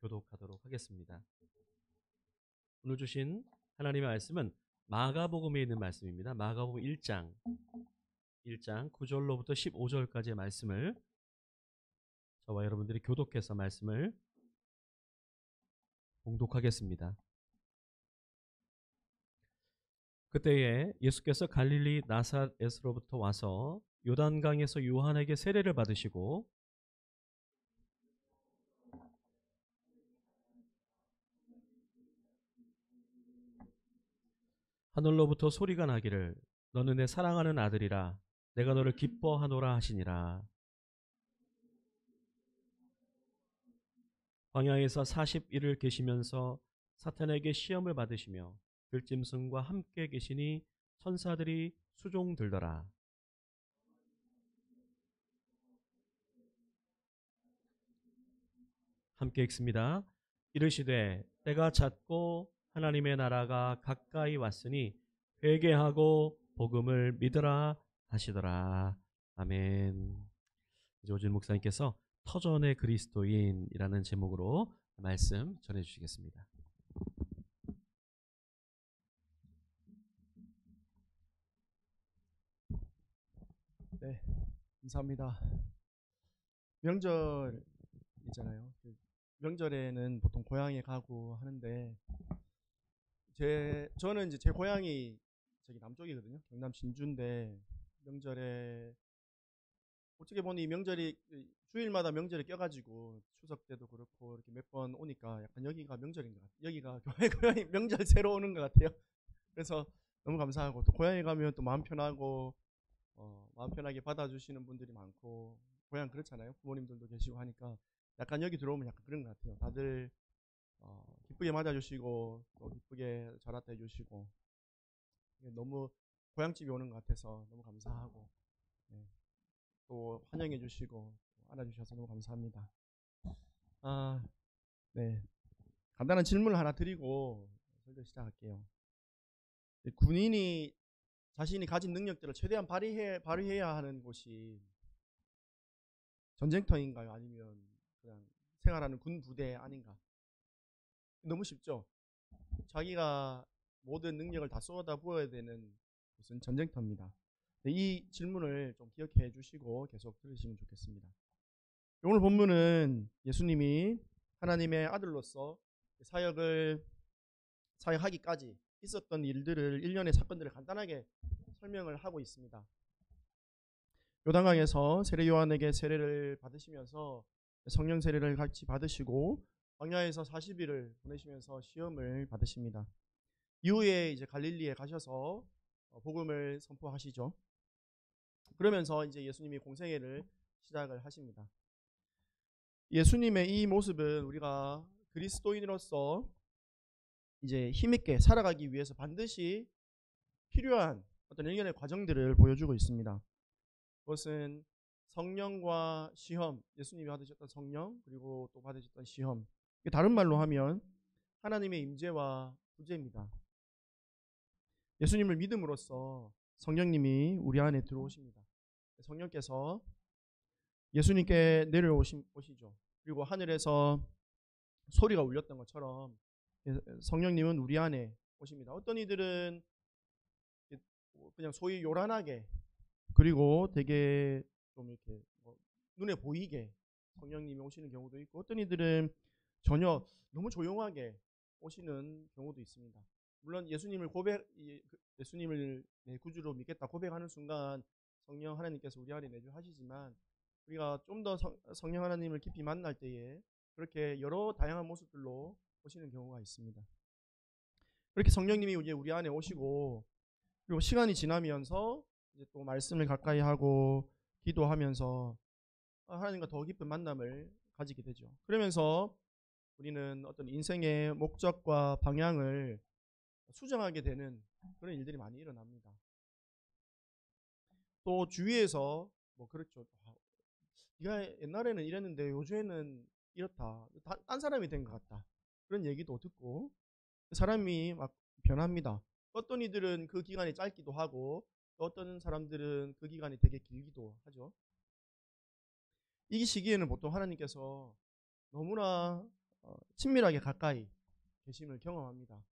교독하도록 하겠습니다. 오늘 주신 하나님의 말씀은 마가복음에 있는 말씀입니다. 마가복음 1장 9절로부터 15절까지의 말씀을 저와 여러분들이 교독해서 말씀을 봉독하겠습니다. 그때에 예수께서 갈릴리 나사렛으로부터 와서 요단강에서 요한에게 세례를 받으시고 하늘로부터 소리가 나기를 너는 내 사랑하는 아들이라 내가 너를 기뻐하노라 하시니라. 광야에서 40일을 계시면서 사탄에게 시험을 받으시며 들짐승과 함께 계시니 천사들이 수종들더라. 함께 읽습니다. 이르시되 때가 찼고 하나님의 나라가 가까이 왔으니 회개하고 복음을 믿으라 하시더라. 아멘. 오준 목사님께서 터전의 그리스도인이라는 제목으로 말씀 전해주시겠습니다. 네, 감사합니다. 명절 있잖아요. 명절에는 보통 고향에 가고 하는데 저는 이제 제 고향이 저기 남쪽이거든요. 경남 진주인데 명절에 어떻게 보니 이 명절이 주일마다 명절에 껴가지고 추석 때도 그렇고 이렇게 몇 번 오니까 약간 여기가 명절인 것 같아요. 여기가 고향이 명절 새로 오는 것 같아요. 그래서 너무 감사하고 또 고향에 가면 또 마음 편하고 마음 편하게 받아주시는 분들이 많고 고향 그렇잖아요. 부모님들도 계시고 하니까 약간 여기 들어오면 약간 그런 것 같아요. 다들 기쁘게 맞아주시고 또 기쁘게 잘 왔다 해주시고 너무 고향집에 오는 것 같아서 너무 감사하고 네. 또 환영해 주시고 안아주셔서 너무 감사합니다. 네. 간단한 질문을 하나 드리고 설교 시작할게요. 군인이 자신이 가진 능력들을 최대한 발휘해야 하는 곳이 전쟁터인가요? 아니면 그냥 생활하는 군 부대 아닌가? 너무 쉽죠? 자기가 모든 능력을 다 쏟아 부어야 되는 곳은 전쟁터입니다. 이 질문을 좀 기억해 주시고 계속 들으시면 좋겠습니다. 오늘 본문은 예수님이 하나님의 아들로서 사역하기까지 있었던 일들을 일련의 사건들을 간단하게 설명을 하고 있습니다. 요단강에서 세례 요한에게 세례를 받으시면서 성령 세례를 같이 받으시고 광야에서 40일을 보내시면서 시험을 받으십니다. 이후에 이제 갈릴리에 가셔서 복음을 선포하시죠. 그러면서 이제 예수님이 공생애를 시작을 하십니다. 예수님의 이 모습은 우리가 그리스도인으로서 이제 힘있게 살아가기 위해서 반드시 필요한 어떤 일련의 과정들을 보여주고 있습니다. 그것은 성령과 시험, 예수님이 받으셨던 성령 그리고 또 받으셨던 시험, 다른 말로 하면 하나님의 임재와 구제입니다. 예수님을 믿음으로써 성령님이 우리 안에 들어오십니다. 성령께서 예수님께 내려오시죠. 그리고 하늘에서 소리가 울렸던 것처럼 성령님은 우리 안에 오십니다. 어떤 이들은 그냥 소위 요란하게 그리고 되게 좀 이렇게 눈에 보이게 성령님이 오시는 경우도 있고 어떤 이들은 전혀 너무 조용하게 오시는 경우도 있습니다. 물론 예수님을 내 구주로 믿겠다 고백하는 순간 성령 하나님께서 우리 안에 내주하시지만 우리가 좀 더 성령 하나님을 깊이 만날 때에 그렇게 여러 다양한 모습들로 오시는 경우가 있습니다. 그렇게 성령님이 이제 우리 안에 오시고 그리고 시간이 지나면서 이제 또 말씀을 가까이 하고 기도하면서 하나님과 더 깊은 만남을 가지게 되죠. 그러면서 우리는 어떤 인생의 목적과 방향을 수정하게 되는 그런 일들이 많이 일어납니다. 또 주위에서 그렇죠. 네가 옛날에는 이랬는데 요즘에는 이렇다. 딴 사람이 된 것 같다. 그런 얘기도 듣고 사람이 막 변합니다. 어떤 이들은 그 기간이 짧기도 하고 또 어떤 사람들은 그 기간이 되게 길기도 하죠. 이 시기에는 보통 하나님께서 너무나 친밀하게 가까이 계심을 경험합니다.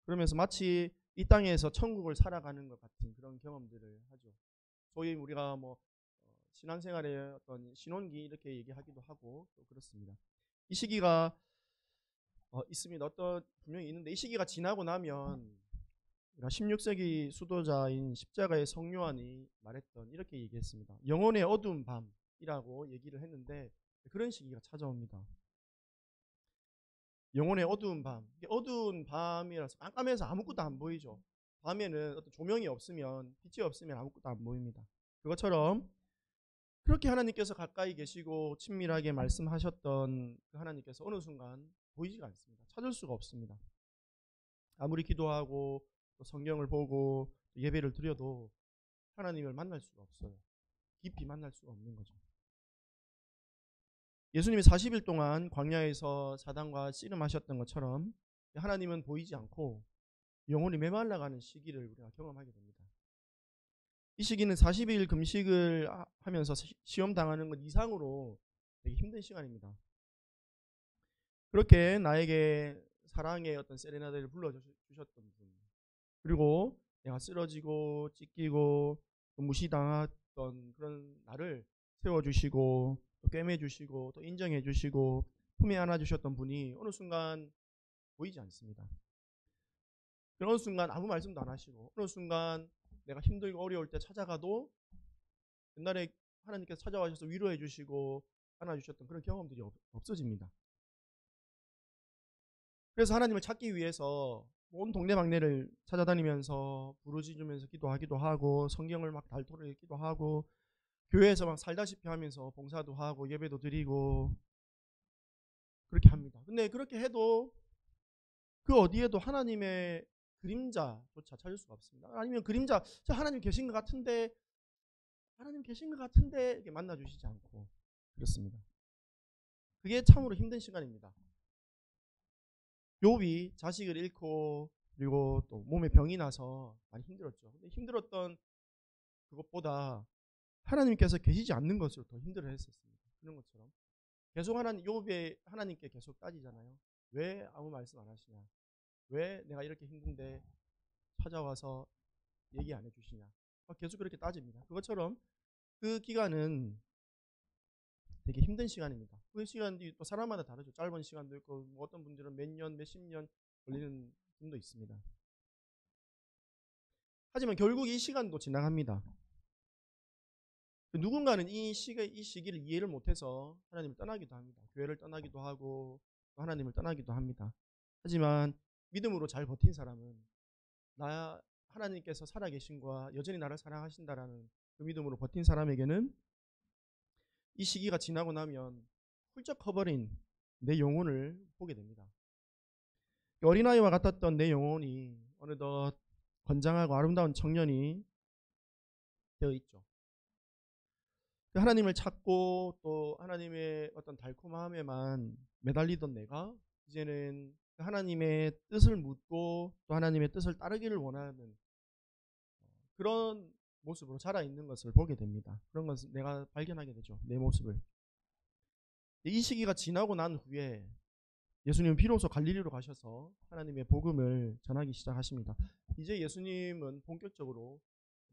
그러면서 마치 이 땅에서 천국을 살아가는 것 같은 그런 경험들을 하죠. 소위 우리가 뭐 신앙생활의 어떤 신혼기 이렇게 얘기하기도 하고 또 그렇습니다. 이 시기가 있습니다. 어떤 분명히 있는데 이 시기가 지나고 나면 16세기 수도자인 십자가의 성요한이 말했던 이렇게 얘기했습니다. 영혼의 어두운 밤이라고 얘기를 했는데 그런 시기가 찾아옵니다. 영혼의 어두운 밤. 어두운 밤이라서 깜깜해서 아무것도 안 보이죠. 밤에는 어떤 조명이 없으면, 빛이 없으면 아무것도 안 보입니다. 그것처럼 그렇게 하나님께서 가까이 계시고 친밀하게 말씀하셨던 그 하나님께서 어느 순간 보이지가 않습니다. 찾을 수가 없습니다. 아무리 기도하고 또 성경을 보고 예배를 드려도 하나님을 만날 수가 없어요. 깊이 만날 수가 없는 거죠. 예수님이 40일 동안 광야에서 사단과 씨름하셨던 것처럼 하나님은 보이지 않고 영혼이 메말라가는 시기를 우리가 경험하게 됩니다. 이 시기는 40일 금식을 하면서 시험 당하는 것 이상으로 되게 힘든 시간입니다. 그렇게 나에게 사랑의 어떤 세레나데를 불러주셨던 분, 그리고 내가 쓰러지고 찢기고 무시당했던 그런 나를 세워주시고 또 꿰매주시고 또 인정해주시고 품에 안아주셨던 분이 어느 순간 보이지 않습니다. 어느 순간 아무 말씀도 안 하시고 어느 순간 내가 힘들고 어려울 때 찾아가도 옛날에 하나님께서 찾아와셔서 위로해 주시고 안아주셨던 그런 경험들이 없어집니다. 그래서 하나님을 찾기 위해서 온 동네방네를 찾아다니면서 부르짖으면서 기도하기도 하고 성경을 막 닳도록 읽기도 하고 교회에서 막 살다시피 하면서 봉사도 하고 예배도 드리고 그렇게 합니다. 근데 그렇게 해도 그 어디에도 하나님의 그림자조차 찾을 수가 없습니다. 아니면 그림자, 저 하나님 계신 것 같은데 하나님 계신 것 같은데 이렇게 만나주시지 않고 그렇습니다. 그게 참으로 힘든 시간입니다. 욥이 자식을 잃고 그리고 또 몸에 병이 나서 많이 힘들었죠. 근데 힘들었던 그것보다 하나님께서 계시지 않는 것으로 더 힘들어했었습니다. 그런 것처럼 계속 욥의 하나님께 계속 따지잖아요. 왜 아무 말씀 안 하시냐? 왜 내가 이렇게 힘든데 찾아와서 얘기 안 해주시냐? 계속 그렇게 따집니다. 그것처럼 그 기간은 되게 힘든 시간입니다. 그 시간이 또 사람마다 다르죠. 짧은 시간도 있고 뭐 어떤 분들은 몇 년, 몇십 년 걸리는 분도 있습니다. 하지만 결국 이 시간도 지나갑니다. 누군가는 이 시기를 이해를 못해서 하나님을 떠나기도 합니다. 교회를 떠나기도 하고 하나님을 떠나기도 합니다. 하지만 믿음으로 잘 버틴 사람은 하나님께서 살아계신과 여전히 나를 사랑하신다라는 그 믿음으로 버틴 사람에게는 이 시기가 지나고 나면 훌쩍 커버린 내 영혼을 보게 됩니다. 어린아이와 같았던 내 영혼이 어느덧 건장하고 아름다운 청년이 되어 있죠. 하나님을 찾고 또 하나님의 어떤 달콤함에만 매달리던 내가 이제는 하나님의 뜻을 묻고 또 하나님의 뜻을 따르기를 원하는 그런 모습으로 자라 있는 것을 보게 됩니다. 그런 것을 내가 발견하게 되죠. 내 모습을. 이 시기가 지나고 난 후에 예수님은 비로소 갈릴리로 가셔서 하나님의 복음을 전하기 시작하십니다. 이제 예수님은 본격적으로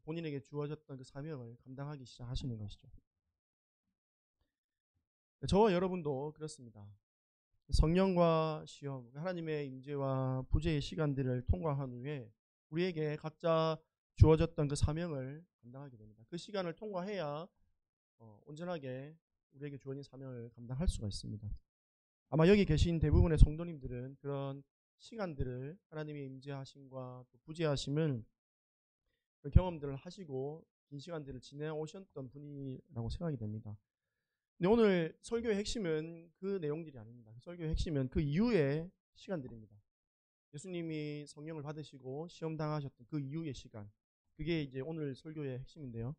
본인에게 주어졌던 그 사명을 감당하기 시작하시는 것이죠. 저와 여러분도 그렇습니다. 성령과 시험, 하나님의 임재와 부재의 시간들을 통과한 후에 우리에게 각자 주어졌던 그 사명을 감당하게 됩니다. 그 시간을 통과해야 온전하게 우리에게 주어진 사명을 감당할 수가 있습니다. 아마 여기 계신 대부분의 성도님들은 그런 시간들을 하나님의 임재하심과 또 부재하심을 그 경험들을 하시고 긴 시간들을 지내오셨던 분이라고 생각이 됩니다. 근데 오늘 설교의 핵심은 그 내용들이 아닙니다. 설교의 핵심은 그 이후의 시간들입니다. 예수님이 성령을 받으시고 시험 당하셨던 그 이후의 시간, 그게 이제 오늘 설교의 핵심인데요.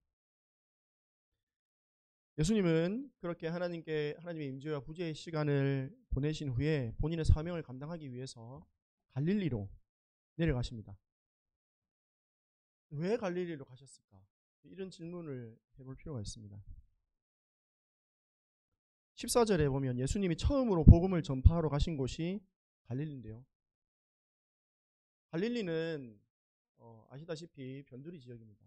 예수님은 그렇게 하나님의 임재와 부재의 시간을 보내신 후에 본인의 사명을 감당하기 위해서 갈릴리로 내려가십니다. 왜 갈릴리로 가셨을까? 이런 질문을 해볼 필요가 있습니다. 14절에 보면 예수님이 처음으로 복음을 전파하러 가신 곳이 갈릴리인데요. 갈릴리는 아시다시피 변두리 지역입니다.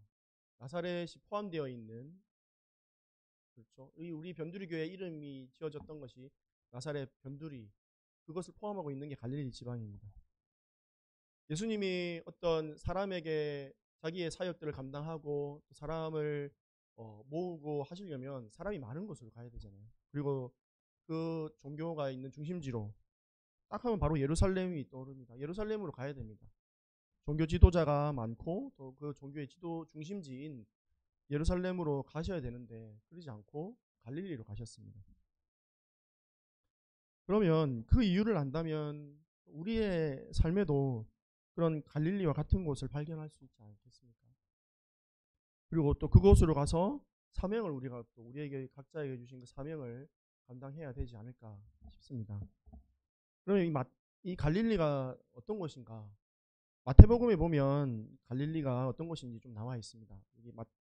나사렛이 포함되어 있는, 그렇죠. 우리 변두리 교회 이름이 지어졌던 것이 나사렛 변두리, 그것을 포함하고 있는 게 갈릴리 지방입니다. 예수님이 어떤 사람에게 자기의 사역들을 감당하고 사람을 모으고 하시려면 사람이 많은 곳으로 가야 되잖아요. 그리고 그 종교가 있는 중심지로 딱 하면 바로 예루살렘이 떠오릅니다. 예루살렘으로 가야 됩니다. 종교 지도자가 많고 또 그 종교의 지도 중심지인 예루살렘으로 가셔야 되는데 그러지 않고 갈릴리로 가셨습니다. 그러면 그 이유를 안다면 우리의 삶에도 그런 갈릴리와 같은 곳을 발견할 수 있지 않겠습니까? 그리고 또 그곳으로 가서 사명을 우리가 또 우리에게 각자에게 주신 그 사명을 감당해야 되지 않을까 싶습니다. 그러면 이 갈릴리가 어떤 곳인가? 마태복음에 보면 갈릴리가 어떤 곳인지 좀 나와 있습니다.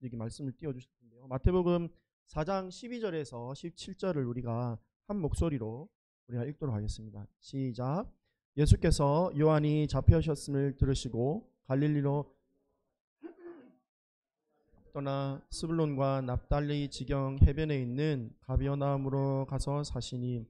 여기 말씀을 띄워주실 텐데요. 마태복음 4장 12절에서 17절을 우리가 한 목소리로 우리가 읽도록 하겠습니다. 시작. 예수께서 요한이 잡혀오셨음을 들으시고 갈릴리로 떠나 스불론과 납달리 지경 해변에 있는 가버나움으로 가서 사시니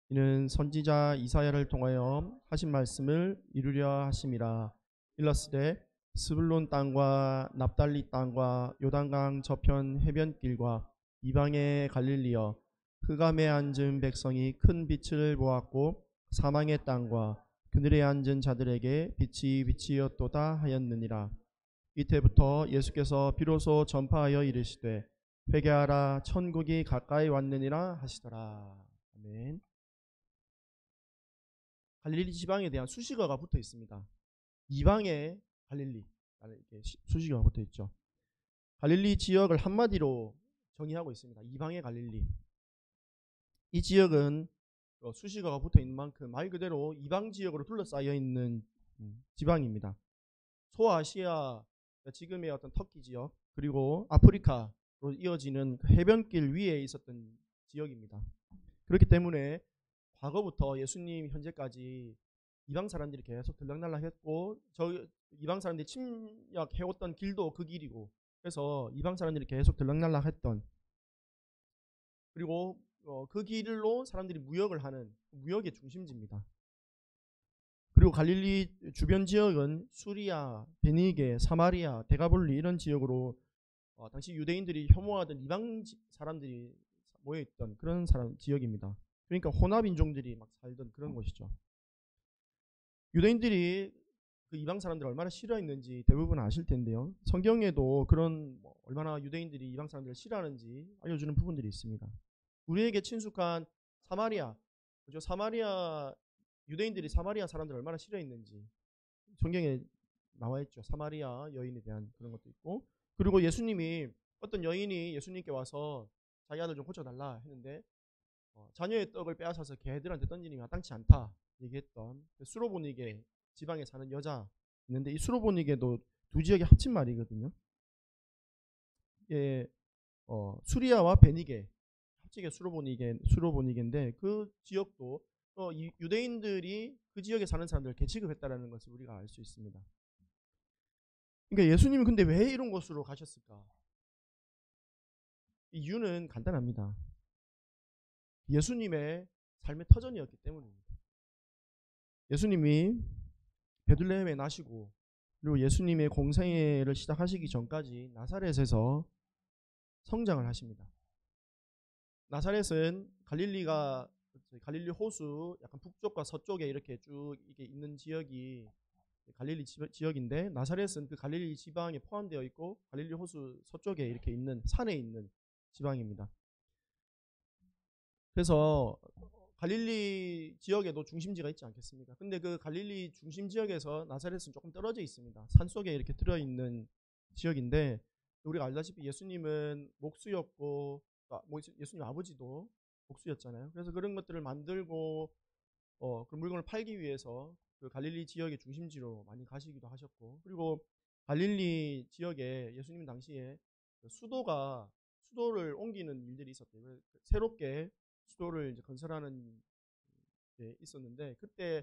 이는 선지자 이사야를 통하여 하신 말씀을 이루려 하심이라. 일러스되 스불론 땅과 납달리 땅과 요단강 저편 해변길과 이방의 갈릴리여, 흑암에 앉은 백성이 큰 빛을 보았고 사망의 땅과 그늘에 앉은 자들에게 빛이 비치었도다 하였느니라. 이때부터 예수께서 비로소 전파하여 이르시되 회개하라, 천국이 가까이 왔느니라 하시더라. 아멘. 갈릴리 지방에 대한 수식어가 붙어 있습니다. 이방의 갈릴리, 이렇게 수식어가 붙어 있죠. 갈릴리 지역을 한마디로 정의하고 있습니다. 이방의 갈릴리. 이 지역은 수식어가 붙어 있는 만큼 말 그대로 이방 지역으로 둘러싸여 있는 지방입니다. 소아시아, 지금의 어떤 터키 지역, 그리고 아프리카로 이어지는 해변길 위에 있었던 지역입니다. 그렇기 때문에 과거부터 예수님 현재까지 이방 사람들이 계속 들락날락했고 이방 사람들이 침략해왔던 길도 그 길이고, 그래서 이방 사람들이 계속 들락날락했던, 그리고 그 길로 사람들이 무역을 하는 무역의 중심지입니다. 그리고 갈릴리 주변 지역은 수리아, 베니게, 사마리아, 데가볼리 이런 지역으로 당시 유대인들이 혐오하던 이방 사람들이 모여있던 그런 지역입니다. 그러니까 혼합 인종들이 막 살던 그런 곳이죠. 유대인들이 그 이방 사람들을 얼마나 싫어했는지 대부분 아실 텐데요. 성경에도 그런 얼마나 유대인들이 이방 사람들을 싫어하는지 알려주는 부분들이 있습니다. 우리에게 친숙한 사마리아, 그죠? 유대인들이 사마리아 사람들을 얼마나 싫어했는지 성경에 나와 있죠. 사마리아 여인에 대한 그런 것도 있고, 그리고 예수님이 어떤 여인이 예수님께 와서 자기 아들 좀 고쳐달라 했는데 자녀의 떡을 빼앗아서 개들한테 던지니 마땅치 않다 얘기했던 수로보니게 지방에 사는 여자 있는데, 이 수로보니게도 두 지역이 합친 말이거든요. 예, 수리아와 베니게 합치게 수로보니게인데 그 지역도 유대인들이 그 지역에 사는 사람들을 개취급했다라는 것을 우리가 알 수 있습니다. 그러니까 예수님은 근데 왜 이런 곳으로 가셨을까? 이유는 간단합니다. 예수님의 삶의 터전이었기 때문입니다. 예수님이 베들레헴에 나시고 그리고 예수님의 공생애를 시작하시기 전까지 나사렛에서 성장을 하십니다. 나사렛은 갈릴리 호수 약간 북쪽과 서쪽에 이렇게 쭉 이게 있는 지역이 갈릴리 지역인데, 나사렛은 그 갈릴리 지방에 포함되어 있고 갈릴리 호수 서쪽에 이렇게 있는 산에 있는 지방입니다. 그래서 갈릴리 지역에도 중심지가 있지 않겠습니까? 근데 그 갈릴리 중심 지역에서 나사렛은 조금 떨어져 있습니다. 산속에 이렇게 들어있는 지역인데, 우리가 알다시피 예수님은 목수였고 예수님 아버지도 목수였잖아요. 그래서 그런 것들을 만들고 그 물건을 팔기 위해서 그 갈릴리 지역의 중심지로 많이 가시기도 하셨고, 그리고 갈릴리 지역에 예수님 당시에 수도를 옮기는 일들이 있었대요. 새롭게 수도를 이제 건설하는 게 있었는데, 그때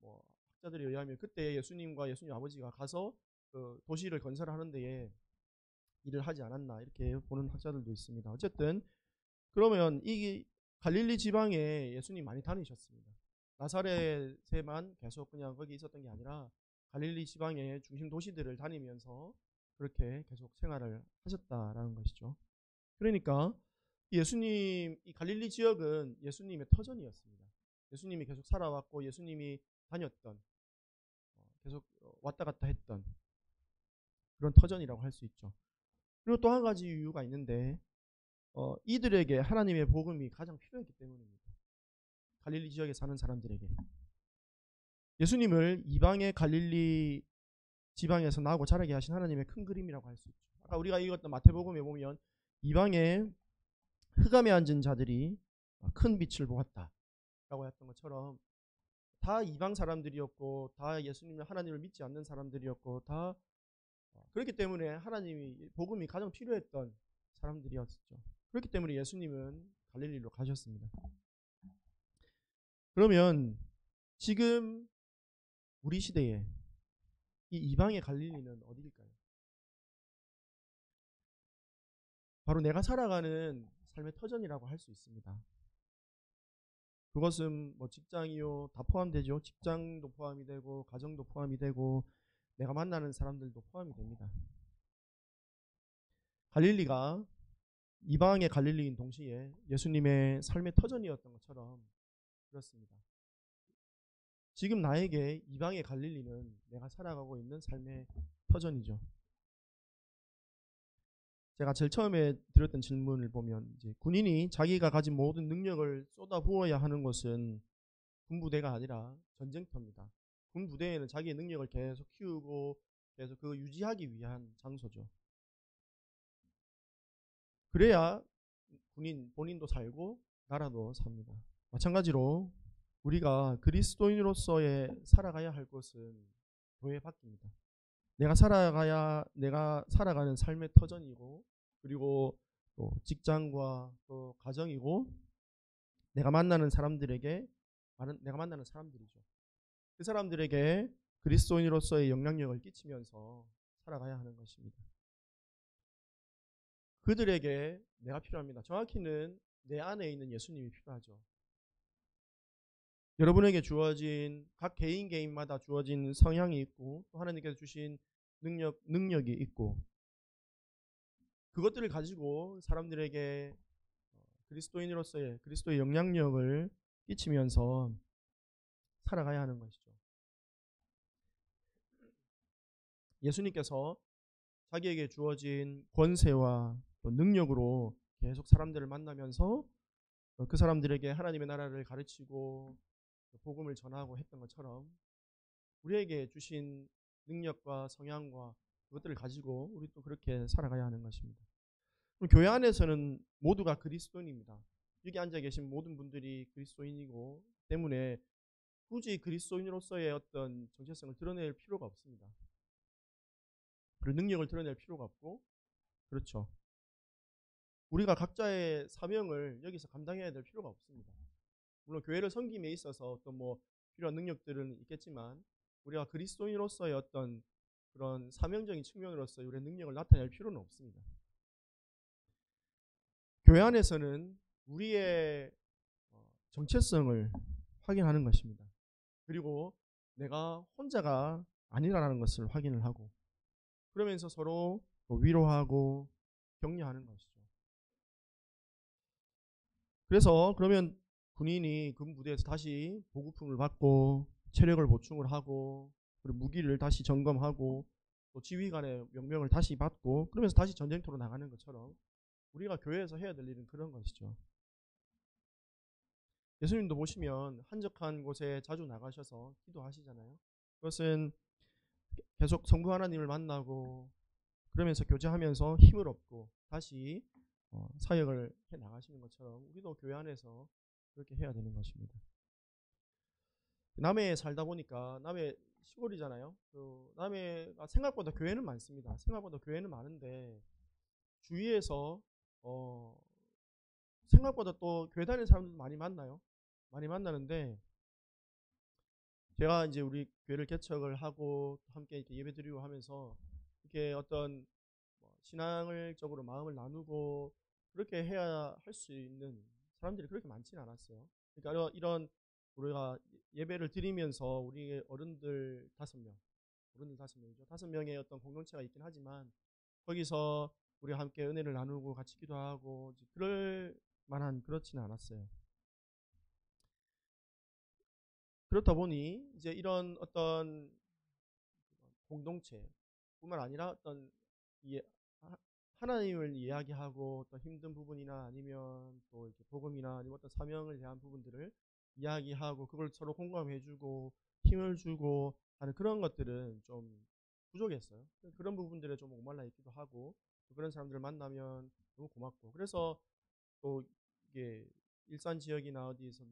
뭐 학자들에 의하면 그때 예수님과 예수님 아버지가 가서 그 도시를 건설하는 데에 일을 하지 않았나 이렇게 보는 학자들도 있습니다. 어쨌든 그러면 이 갈릴리 지방에 예수님 많이 다니셨습니다. 나사렛에만 계속 그냥 거기 있었던 게 아니라 갈릴리 지방의 중심 도시들을 다니면서 그렇게 계속 생활을 하셨다라는 것이죠. 그러니까 예수님, 이 갈릴리 지역은 예수님의 터전이었습니다. 예수님이 계속 살아왔고 예수님이 다녔던, 계속 왔다 갔다 했던 그런 터전이라고 할 수 있죠. 그리고 또 한 가지 이유가 있는데, 이들에게 하나님의 복음이 가장 필요했기 때문입니다. 갈릴리 지역에 사는 사람들에게. 예수님을 이방의 갈릴리 지방에서 나고 자라게 하신 하나님의 큰 그림이라고 할 수 있죠. 아까 우리가 읽었던 마태복음에 보면 이방의 흑암에 앉은 자들이 큰 빛을 보았다라고 했던 것처럼 다 이방 사람들이었고 다 예수님을 하나님을 믿지 않는 사람들이었고 다 그렇기 때문에 하나님이 복음이 가장 필요했던 사람들이었죠. 그렇기 때문에 예수님은 갈릴리로 가셨습니다. 그러면 지금 우리 시대에 이 이방의 갈릴리는 어디일까요? 바로 내가 살아가는 삶의 터전이라고 할 수 있습니다. 그것은 뭐 직장이요, 다 포함되죠. 직장도 포함이 되고 가정도 포함이 되고 내가 만나는 사람들도 포함이 됩니다. 갈릴리가 이방의 갈릴리인 동시에 예수님의 삶의 터전이었던 것처럼 그렇습니다. 지금 나에게 이방의 갈릴리는 내가 살아가고 있는 삶의 터전이죠. 제가 제일 처음에 드렸던 질문을 보면 이제 군인이 자기가 가진 모든 능력을 쏟아부어야 하는 것은 군부대가 아니라 전쟁터입니다. 군부대에는 자기의 능력을 계속 키우고 계속 그거 유지하기 위한 장소죠. 그래야 본인도 살고 나라도 삽니다. 마찬가지로 우리가 그리스도인으로서의 살아가야 할 것은 교회 밖입니다. 내가 살아가는 삶의 터전이고 그리고 또 직장과 또 가정이고 내가 만나는 사람들이죠. 그 사람들에게 그리스도인으로서의 영향력을 끼치면서 살아가야 하는 것입니다. 그들에게 내가 필요합니다. 정확히는 내 안에 있는 예수님이 필요하죠. 여러분에게 주어진 각 개인마다 주어진 성향이 있고 또 하나님께서 주신 능력이 있고 그것들을 가지고 사람들에게 그리스도의 영향력을 끼치면서 살아가야 하는 것이죠. 예수님께서 자기에게 주어진 권세와 또 능력으로 계속 사람들을 만나면서 그 사람들에게 하나님의 나라를 가르치고 복음을 전하고 했던 것처럼 우리에게 주신 능력과 성향과 그것들을 가지고 우리 또 그렇게 살아가야 하는 것입니다. 교회 안에서는 모두가 그리스도인입니다. 여기 앉아 계신 모든 분들이 그리스도인이고 때문에 굳이 그리스도인으로서의 어떤 정체성을 드러낼 필요가 없습니다. 그리고 능력을 드러낼 필요가 없고 그렇죠. 우리가 각자의 사명을 여기서 감당해야 될 필요가 없습니다. 물론 교회를 섬김에 있어서 어떤 뭐 필요한 능력들은 있겠지만 우리가 그리스도인으로서의 어떤 그런 사명적인 측면으로서 우리의 능력을 나타낼 필요는 없습니다. 교회 안에서는 우리의 정체성을 확인하는 것입니다. 그리고 내가 혼자가 아니라는 것을 확인을 하고 그러면서 서로 위로하고 격려하는 것이죠. 그래서 그러면 군인이 그 무대에서 다시 보급품을 받고 체력을 보충을 하고 그리고 무기를 다시 점검하고 또 지휘관의 명령을 다시 받고 그러면서 다시 전쟁터로 나가는 것처럼 우리가 교회에서 해야 될 일은 그런 것이죠. 예수님도 보시면 한적한 곳에 자주 나가셔서 기도하시잖아요. 그것은 계속 성부 하나님을 만나고 그러면서 교제하면서 힘을 얻고 다시 사역을 해 나가시는 것처럼 우리도 교회 안에서 그렇게 해야 되는 것입니다. 남해에 살다 보니까 남해 시골이잖아요. 남해가 생각보다 교회는 많습니다. 생각보다 교회는 많은데 주위에서 생각보다 또 교회 다니는 사람들도 많이 만나요. 많이 만나는데 제가 이제 우리 교회를 개척을 하고 함께 이렇게 예배드리고 하면서 이렇게 어떤 신앙적으로 마음을 나누고 그렇게 해야 할 수 있는 사람들이 그렇게 많지는 않았어요. 그러니까 이런 우리가 예배를 드리면서 우리 어른들 5명, 어른들 5명이죠. 5명의 어떤 공동체가 있긴 하지만 거기서 우리가 함께 은혜를 나누고 같이 기도하고 그럴 만한 그렇지는 않았어요. 그렇다 보니 이제 이런 어떤 공동체뿐만 아니라 어떤 하나님을 이야기하고 또 힘든 부분이나 아니면 또 이렇게 복음이나 아니면 어떤 사명을 대한 부분들을 이야기하고 그걸 서로 공감해주고 힘을 주고 하는 그런 것들은 좀 부족했어요. 그런 부분들에 좀 목말라 있기도 하고 그런 사람들을 만나면 너무 고맙고 그래서 또 이게 일산 지역이나 어디에서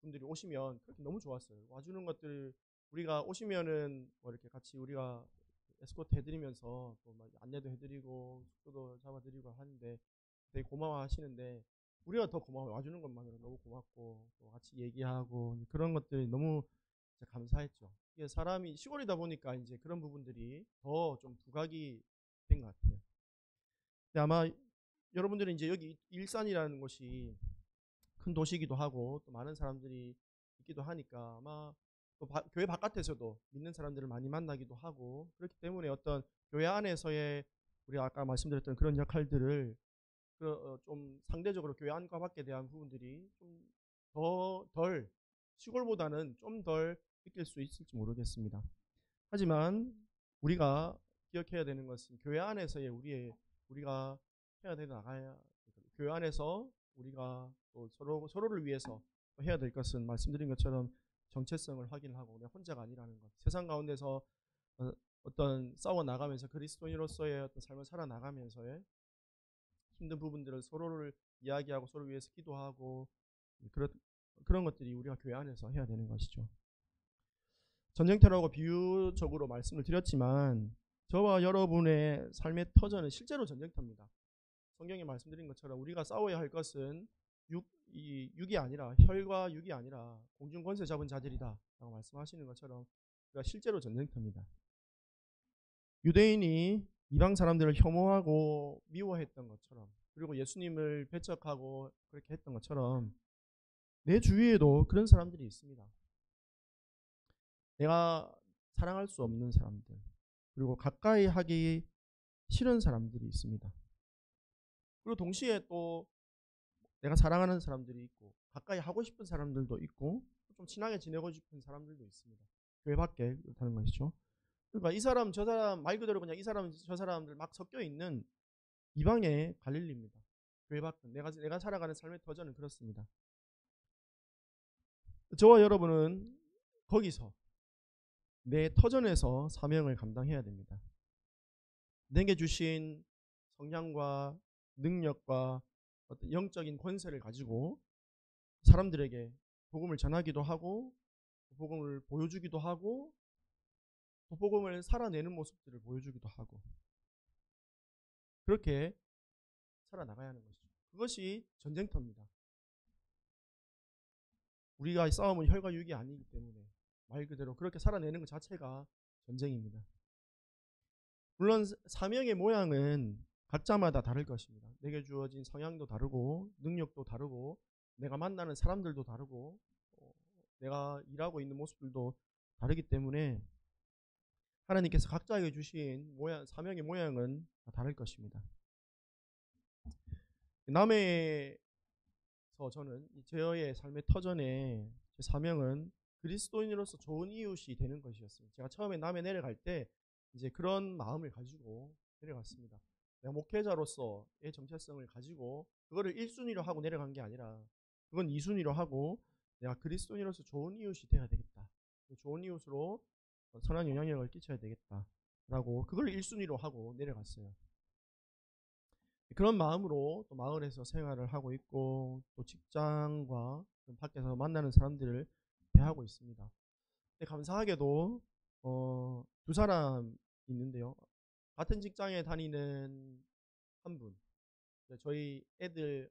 분들이 오시면 그렇게 너무 좋았어요. 와주는 것들 우리가 오시면은 뭐 이렇게 같이 우리가 에스코트 해드리면서 또 막 안내도 해드리고 숙소도 잡아드리고 하는데 되게 고마워하시는데 우리가 더 고마워요. 와주는 것만으로 너무 고맙고 또 같이 얘기하고 그런 것들이 너무 감사했죠. 이게 사람이 시골이다 보니까 이제 그런 부분들이 더 좀 부각이 된 것 같아요. 근데 아마 여러분들은 이제 여기 일산이라는 곳이 큰 도시이기도 하고 또 많은 사람들이 있기도 하니까 아마 또 교회 바깥에서도 믿는 사람들을 많이 만나기도 하고 그렇기 때문에 어떤 교회 안에서의 우리가 아까 말씀드렸던 그런 역할들을 좀 상대적으로 교회 안과 밖에 대한 부분들이 좀 덜 시골보다는 좀 덜 느낄 수 있을지 모르겠습니다. 하지만 우리가 기억해야 되는 것은 교회 안에서의 우리가 해야 되 나가야 교회 안에서 우리가 또 서로를 위해서 해야 될 것은 말씀드린 것처럼 정체성을 확인하고 내가 혼자가 아니라는 것. 세상 가운데서 어떤 싸워 나가면서 그리스도인으로서의 어떤 삶을 살아 나가면서의 힘든 부분들을 서로를 이야기하고 서로 위해서 기도하고 그런 것들이 우리가 교회 안에서 해야 되는 것이죠. 전쟁터라고 비유적으로 말씀을 드렸지만 저와 여러분의 삶의 터전은 실제로 전쟁터입니다. 성경에 말씀드린 것처럼 우리가 싸워야 할 것은 육이 아니라 혈과 육이 아니라 공중 권세 잡은 자들이다 라고 말씀하시는 것처럼 우리가 실제로 전쟁터입니다. 유대인이 이방 사람들을 혐오하고 미워했던 것처럼 그리고 예수님을 배척하고 그렇게 했던 것처럼 내 주위에도 그런 사람들이 있습니다. 내가 사랑할 수 없는 사람들 그리고 가까이 하기 싫은 사람들이 있습니다. 그리고 동시에 또 내가 사랑하는 사람들이 있고 가까이 하고 싶은 사람들도 있고 좀 친하게 지내고 싶은 사람들도 있습니다. 교회 밖에 그렇다는 것이죠. 그러니까 이 사람 저 사람 말 그대로 그냥 이 사람 저 사람들 막 섞여 있는 이방의 갈릴리입니다. 교회 밖은 내가 살아가는 삶의 터전은 그렇습니다. 저와 여러분은 거기서 내 터전에서 사명을 감당해야 됩니다. 내게 주신 성향과 능력과 어떤 영적인 권세를 가지고 사람들에게 복음을 전하기도 하고 복음을 보여주기도 하고 복음을 살아내는 모습들을 보여주기도 하고 그렇게 살아나가야 하는 것이죠. 그것이 전쟁터입니다. 우리가 싸움은 혈과 육이 아니기 때문에 말 그대로 그렇게 살아내는 것 자체가 전쟁입니다. 물론 사명의 모양은 각자마다 다를 것입니다. 내게 주어진 성향도 다르고 능력도 다르고 내가 만나는 사람들도 다르고 내가 일하고 있는 모습들도 다르기 때문에 하나님께서 각자에게 주신 사명의 모양은 다를 것입니다. 남해에서 저는 저의 삶의 터전에 제 사명은 그리스도인으로서 좋은 이웃이 되는 것이었습니다. 제가 처음에 남해 내려갈 때 이제 그런 마음을 가지고 내려갔습니다. 내가 목회자로서의 정체성을 가지고 그거를 1순위로 하고 내려간 게 아니라 그건 2순위로 하고 내가 그리스도인으로서 좋은 이웃이 되어야 되겠다. 좋은 이웃으로 선한 영향력을 끼쳐야 되겠다라고 그걸 1순위로 하고 내려갔어요. 그런 마음으로 또 마을에서 생활을 하고 있고 또 직장과 밖에서 만나는 사람들을 대하고 있습니다. 근데 감사하게도 두 사람 있는데요. 같은 직장에 다니는 한 분, 저희 애들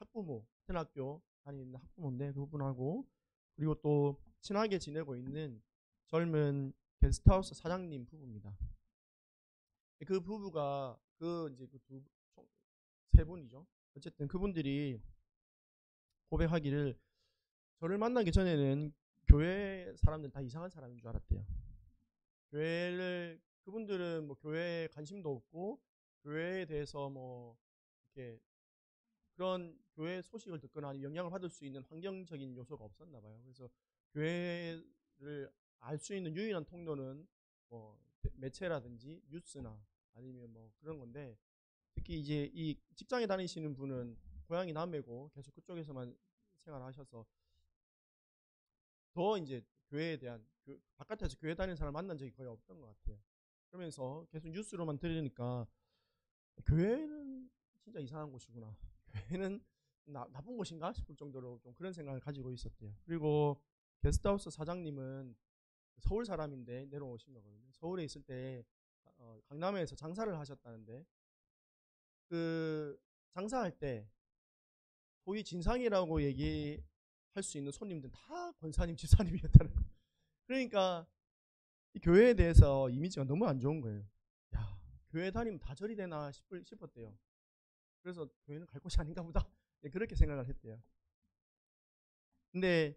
학부모, 같은 학교 다니는 학부모인데 그분하고, 그리고 또 친하게 지내고 있는 젊은 게스트하우스 사장님 부부입니다. 그 부부가 그 이제 세 분이죠. 어쨌든 그분들이 고백하기를, 저를 만나기 전에는 교회 사람들 다 이상한 사람인 줄 알았대요. 그분들은 뭐 교회에 관심도 없고 교회에 대해서 뭐 이렇게 그런 교회 소식을 듣거나 아니면 영향을 받을 수 있는 환경적인 요소가 없었나 봐요. 그래서 교회를 알 수 있는 유일한 통로는 뭐 매체라든지 뉴스나 아니면 뭐 그런 건데, 특히 이제 이 직장에 다니시는 분은 고향이 남해고 계속 그쪽에서만 생활하셔서 더 이제 교회에 대한, 바깥에서 교회 다니는 사람 만난 적이 거의 없던 것 같아요. 그러면서 계속 뉴스로만 들으니까 교회는 진짜 이상한 곳이구나. 교회는 나쁜 곳인가 싶을 정도로 좀 그런 생각을 가지고 있었대요. 그리고 게스트하우스 사장님은 서울 사람인데 내려오신 거거든요. 서울에 있을 때 강남에서 장사를 하셨다는데, 그 장사할 때 거의 진상이라고 얘기할 수 있는 손님들 다 권사님, 집사님이었다는 거예요. 그러니까 이 교회에 대해서 이미지가 너무 안 좋은 거예요. 야, 교회 다니면 다 절이 되나 싶었대요. 그래서 교회는 갈 곳이 아닌가 보다. 네, 그렇게 생각을 했대요. 근데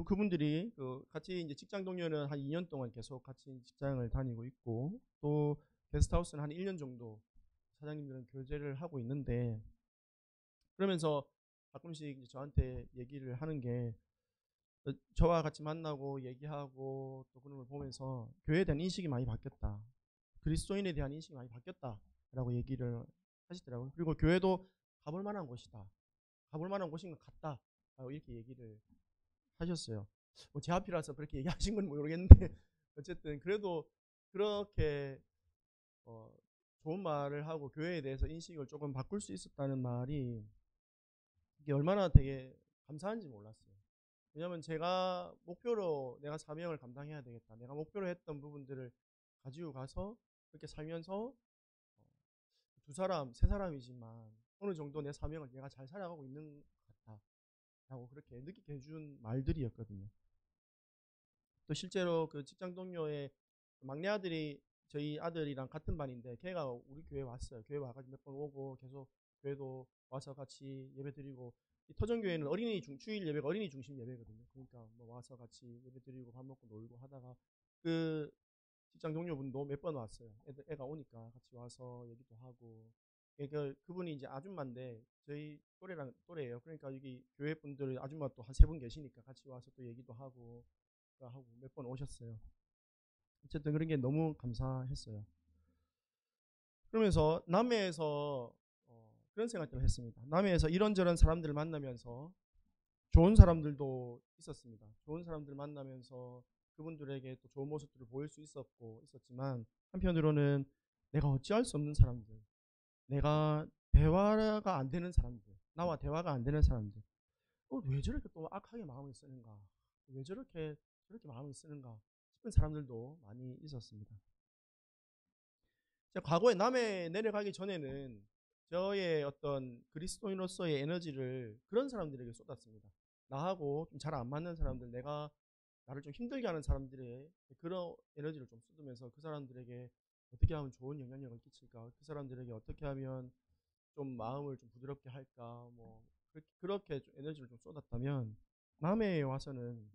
그분들이 같이 이제 직장 동료는 한 2년 동안 계속 같이 직장을 다니고 있고, 또 게스트하우스는 한 1년 정도 사장님들은 교제를 하고 있는데, 그러면서 가끔씩 이제 저한테 얘기를 하는 게, 저와 같이 만나고 얘기하고 또 그런 걸 보면서 교회에 대한 인식이 많이 바뀌었다. 그리스도인에 대한 인식이 많이 바뀌었다라고 얘기를 하시더라고요. 그리고 교회도 가볼 만한 곳이다. 가볼 만한 곳인 것 같다. 이렇게 얘기를 하셨어요. 뭐 제 앞이라서 그렇게 얘기하신 건 모르겠는데 어쨌든 그래도 그렇게 어, 좋은 말을 하고 교회에 대해서 인식을 조금 바꿀 수 있었다는 말이 이게 얼마나 되게 감사한지 몰랐어요. 왜냐하면 제가 목표로 내가 사명을 감당해야 되겠다. 내가 목표로 했던 부분들을 가지고 가서 그렇게 살면서 두 사람, 세 사람이지만 어느 정도 내 사명을 내가 잘 살아가고 있는 것 같다라고 그렇게 느끼게 해준 말들이었거든요. 또 실제로 그 직장 동료의 막내 아들이 저희 아들이랑 같은 반인데, 걔가 우리 교회 왔어요. 교회 와가지고 몇 번 오고 계속 교회도 와서 같이 예배 드리고, 이 터전교회는 주일 예배가 어린이 중심 예배거든요. 그러니까 뭐 와서 같이 예배 드리고 밥 먹고 놀고 하다가, 그 직장 동료분도 몇 번 왔어요. 애가 오니까 같이 와서 얘기도 하고. 그분이 이제 아줌마인데 저희 또래예요. 그러니까 여기 교회 분들 아줌마 또 한 세 분 계시니까 같이 와서 또 얘기도 하고 몇 번 오셨어요. 어쨌든 그런 게 너무 감사했어요. 그러면서 남해에서 그런 생각들을 했습니다. 남해에서 이런저런 사람들을 만나면서 좋은 사람들도 있었습니다. 좋은 사람들 만나면서 그분들에게 또 좋은 모습들을 보일 수 있었지만, 한편으로는 내가 어찌할 수 없는 사람들, 내가 대화가 안 되는 사람들, 나와 대화가 안 되는 사람들, 왜 저렇게 또 악하게 마음을 쓰는가, 왜 저렇게 마음을 쓰는가 싶은 사람들도 많이 있었습니다. 제가 과거에 남해 내려가기 전에는 저의 어떤 그리스도인으로서의 에너지를 그런 사람들에게 쏟았습니다. 나하고 좀 잘 안 맞는 사람들, 나를 좀 힘들게 하는 사람들의 그런 에너지를 좀 쏟으면서 그 사람들에게 어떻게 하면 좋은 영향력을 끼칠까, 그 사람들에게 어떻게 하면 좀 마음을 좀 부드럽게 할까, 뭐 그렇게 좀 에너지를 좀 쏟았다면, 남해에 와서는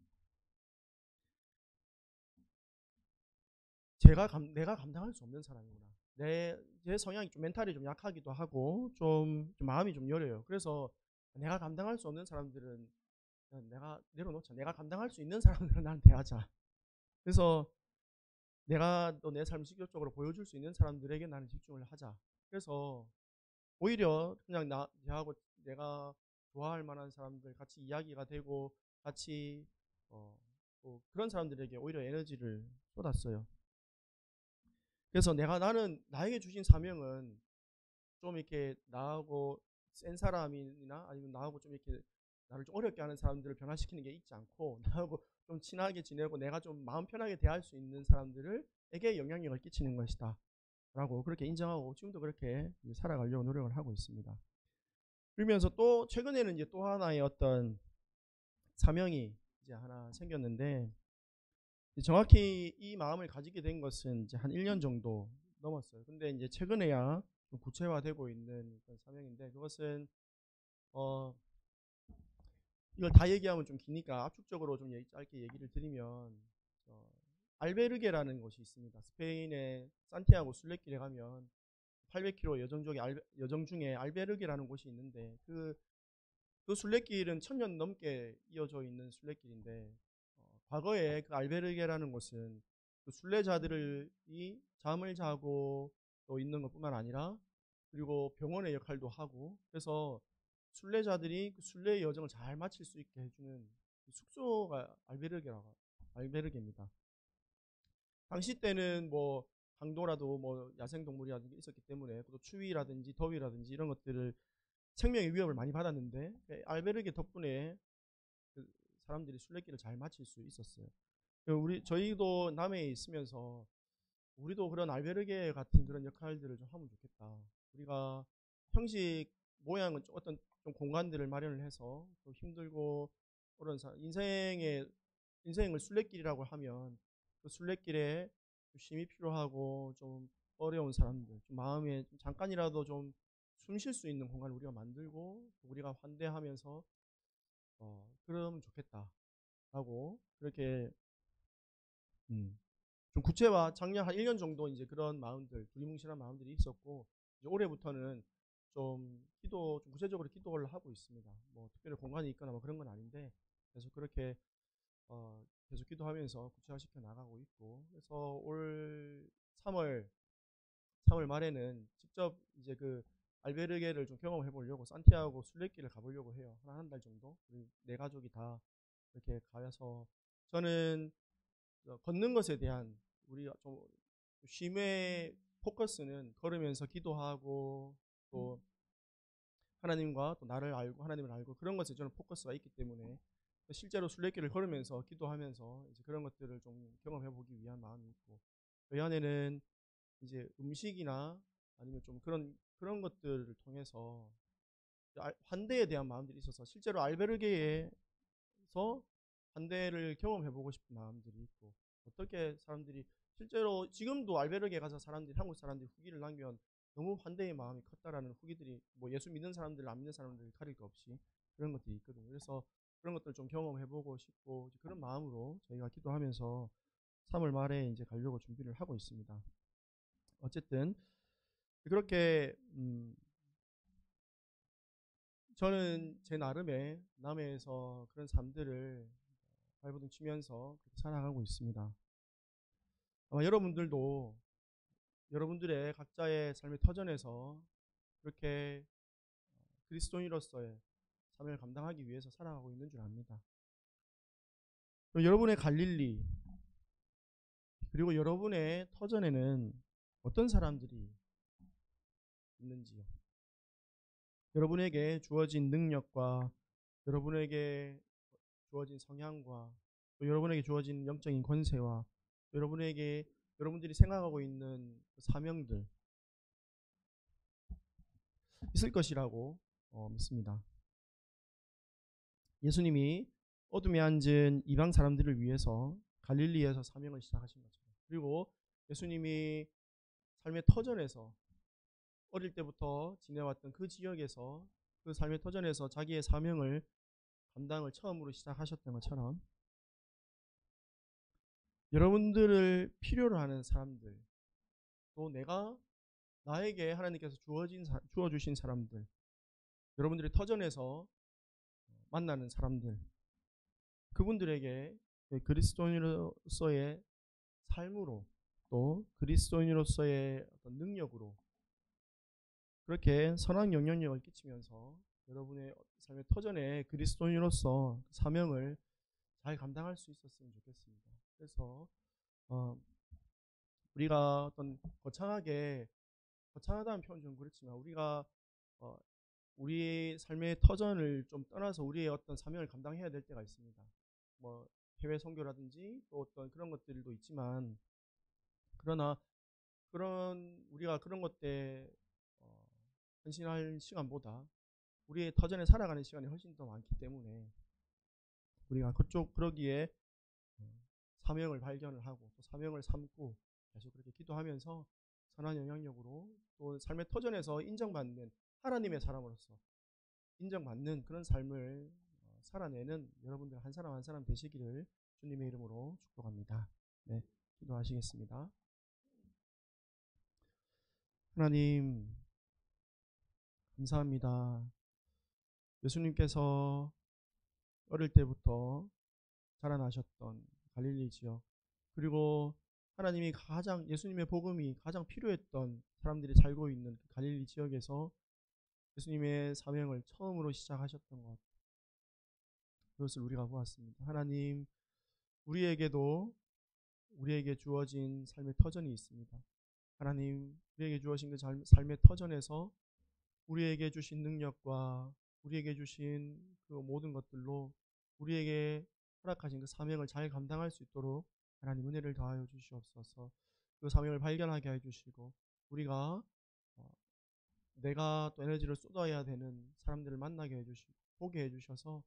내가 감당할 수 없는 사람이구나. 제 성향이 좀 멘탈이 좀 약하기도 하고 좀 마음이 좀 여려요. 그래서 내가 감당할 수 없는 사람들은 내가 내려놓자. 내가 감당할 수 있는 사람들은 나는 대하자. 그래서 내가 또 내 삶을 실질적으로 보여줄 수 있는 사람들에게 나는 집중을 하자. 그래서 오히려 그냥 나하고 내가 좋아할 만한 사람들 같이 이야기가 되고 같이 또 그런 사람들에게 오히려 에너지를 쏟았어요. 그래서 나는 나에게 주신 사명은 좀 이렇게 나하고 센 사람이나 아니면 나하고 좀 이렇게 나를 좀 어렵게 하는 사람들을 변화시키는 게 있지 않고, 나하고 좀 친하게 지내고 내가 좀 마음 편하게 대할 수 있는 사람들에게 영향력을 끼치는 것이다 라고 그렇게 인정하고 지금도 그렇게 살아가려고 노력을 하고 있습니다. 그러면서 또 최근에는 이제 또 하나의 어떤 사명이 이제 하나 생겼는데, 정확히 이 마음을 가지게 된 것은 이제 한 1년 정도 넘었어요. 근데 이제 최근에야 좀 구체화되고 있는 그런 사명인데, 그것은 이걸 다 얘기하면 좀 기니까 압축적으로 좀 짧게 얘기를 드리면, 어, 알베르게라는 곳이 있습니다. 스페인의 산티아고 순례길에 가면 800km 여정 중에 알베르게라는 곳이 있는데, 그 순례길은 1000년 넘게 이어져 있는 순례길인데, 과거에 그 알베르게라는 곳은 그 순례자들이 잠을 자고 또 있는 것뿐만 아니라, 그리고 병원의 역할도 하고, 그래서 순례자들이 그 순례의 여정을 잘 마칠 수 있게 해주는 그 숙소가 알베르게입니다. 당시 때는 뭐 강도라도 뭐 야생동물이라든지 있었기 때문에, 또 추위라든지 더위라든지 이런 것들을, 생명의 위협을 많이 받았는데, 알베르게 덕분에 그 사람들이 순례길을 잘 마칠 수 있었어요. 저희도 남해에 있으면서 우리도 그런 알베르게 같은 그런 역할들을 좀 하면 좋겠다. 우리가 형식 모양은 어떤 좀 공간들을 마련을 해서, 또 힘들고 그런 인생을 순례길이라고 하면 그 순례길에 쉼이 필요하고 좀 어려운 사람들, 좀 마음에 좀 잠깐이라도 좀 숨 쉴 수 있는 공간을 우리가 만들고, 우리가 환대하면서 그러면 좋겠다라고, 그렇게 좀 구체화, 작년 한 1년 정도 이제 그런 마음들, 두리뭉실한 마음들이 있었고, 이제 올해부터는 좀 구체적으로 기도를 하고 있습니다. 뭐 특별히 공간이 있거나 뭐 그런 건 아닌데, 계속 그렇게 계속 기도하면서 구체화시켜 나가고 있고, 그래서 올 3월 말에는 직접 이제 그 알베르게를 좀 경험해 보려고 산티아고 순례길을 가보려고 해요. 한 달 정도. 우리 네 가족이 다 이렇게 가서, 저는 걷는 것에 대한 우리가 좀 쉼의 포커스는 걸으면서 기도하고, 또 하나님과 또 나를 알고 하나님을 알고, 그런 것에 저는 포커스가 있기 때문에 실제로 순례길을 걸으면서 기도하면서 이제 그런 것들을 좀 경험해 보기 위한 마음이 있고, 저희 안에는 이제 음식이나 아니면 좀 그런 것들을 통해서 환대에 대한 마음들이 있어서, 실제로 알베르게에서 환대를 경험해 보고 싶은 마음들이 있고, 어떻게 사람들이 실제로 지금도 알베르게 가서 한국 사람들이 후기를 남기면 너무 환대의 마음이 컸다라는 후기들이, 뭐 예수 믿는 사람들 안 믿는 사람들 가릴 것 없이 그런 것들이 있거든요. 그래서 그런 것들 좀 경험해 보고 싶고, 그런 마음으로 저희가 기도하면서 3월 말에 이제 가려고 준비를 하고 있습니다. 어쨌든 그렇게 저는 제 나름의 남해에서 그런 삶들을 발버둥 치면서 그렇게 살아가고 있습니다. 아마 여러분들도 여러분들의 각자의 삶의 터전에서 그렇게 그리스도인으로서의 삶을 감당하기 위해서 살아가고 있는 줄 압니다. 여러분의 갈릴리, 그리고 여러분의 터전에는 어떤 사람들이 있는지요? 여러분에게 주어진 능력과, 여러분에게 주어진 성향과, 또 여러분에게 주어진 영적인 권세와, 여러분들이 생각하고 있는 사명들 있을 것이라고 믿습니다. 예수님이 어둠에 앉은 이방 사람들을 위해서 갈릴리에서 사명을 시작하신 것처럼, 그리고 예수님이 삶의 터전에서 어릴 때부터 지내왔던 그 지역에서, 그 삶의 터전에서 자기의 사명을 감당을 처음으로 시작하셨던 것처럼, 여러분들을 필요로 하는 사람들, 또 나에게 하나님께서 주어주신 사람들, 여러분들의 터전에서 만나는 사람들, 그분들에게 그리스도인으로서의 삶으로, 또 그리스도인으로서의 어떤 능력으로 그렇게 선한 영향력을 끼치면서 여러분의 삶의 터전에 그리스도인으로서 사명을 잘 감당할 수 있었으면 좋겠습니다. 그래서 우리가 어떤 거창하다는 표현 좀 그렇지만, 우리가 우리의 삶의 터전을 좀 떠나서 우리의 어떤 사명을 감당해야 될 때가 있습니다. 뭐 해외 선교라든지 또 어떤 그런 것들도 있지만, 그러나 우리가 그런 것때 헌신할 시간보다 우리의 터전에 살아가는 시간이 훨씬 더 많기 때문에 우리가 그러기에 사명을 발견을 하고 또 사명을 삼고 계속 그렇게 기도하면서 선한 영향력으로 또 삶의 터전에서 인정받는 하나님의 사람으로서 인정받는 그런 삶을 살아내는 여러분들 한 사람 한 사람 되시기를 주님의 이름으로 축복합니다. 네, 기도하시겠습니다. 하나님 감사합니다. 예수님께서 어릴 때부터 자라나셨던 갈릴리 지역, 그리고 하나님이 가장 예수님의 복음이 가장 필요했던 사람들이 살고 있는 그 갈릴리 지역에서 예수님의 사명을 처음으로 시작하셨던 것, 그것을 우리가 보았습니다. 하나님, 우리에게 주어진 삶의 터전이 있습니다. 하나님, 우리에게 주어진 그 삶의 터전에서 우리에게 주신 능력과 우리에게 주신 그 모든 것들로 우리에게 허락하신 그 사명을 잘 감당할 수 있도록 하나님 은혜를 더하여 주시옵소서. 그 사명을 발견하게 해주시고 우리가 내가 또 에너지를 쏟아야 되는 사람들을 만나게 해주시고 보게 해주셔서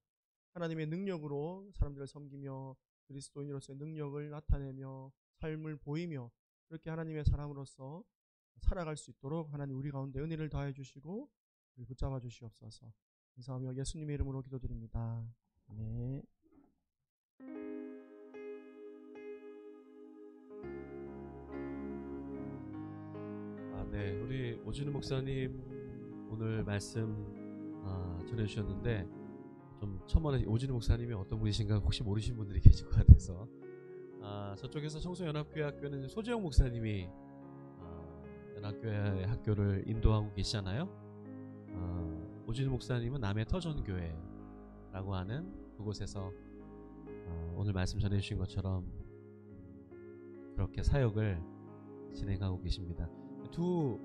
하나님의 능력으로 사람들을 섬기며 그리스도인으로서의 능력을 나타내며 삶을 보이며 그렇게 하나님의 사람으로서 살아갈 수 있도록 하나님 우리 가운데 은혜를 더해 주시고 붙잡아 주시옵소서. 감사하며 예수님의 이름으로 기도드립니다. 네. 네, 우리 오진우 목사님 오늘 말씀 전해주셨는데 좀 첨언해 오진우 목사님이 어떤 분이신가 혹시 모르시는 분들이 계실 것 같아서 저쪽에서 청소연합교회 학교는 소재영 목사님이 연합교회 학교를 인도하고 계시잖아요. 오진우 목사님은 남해 터전교회라고 하는 그곳에서 오늘 말씀 전해주신 것처럼 그렇게 사역을 진행하고 계십니다. 두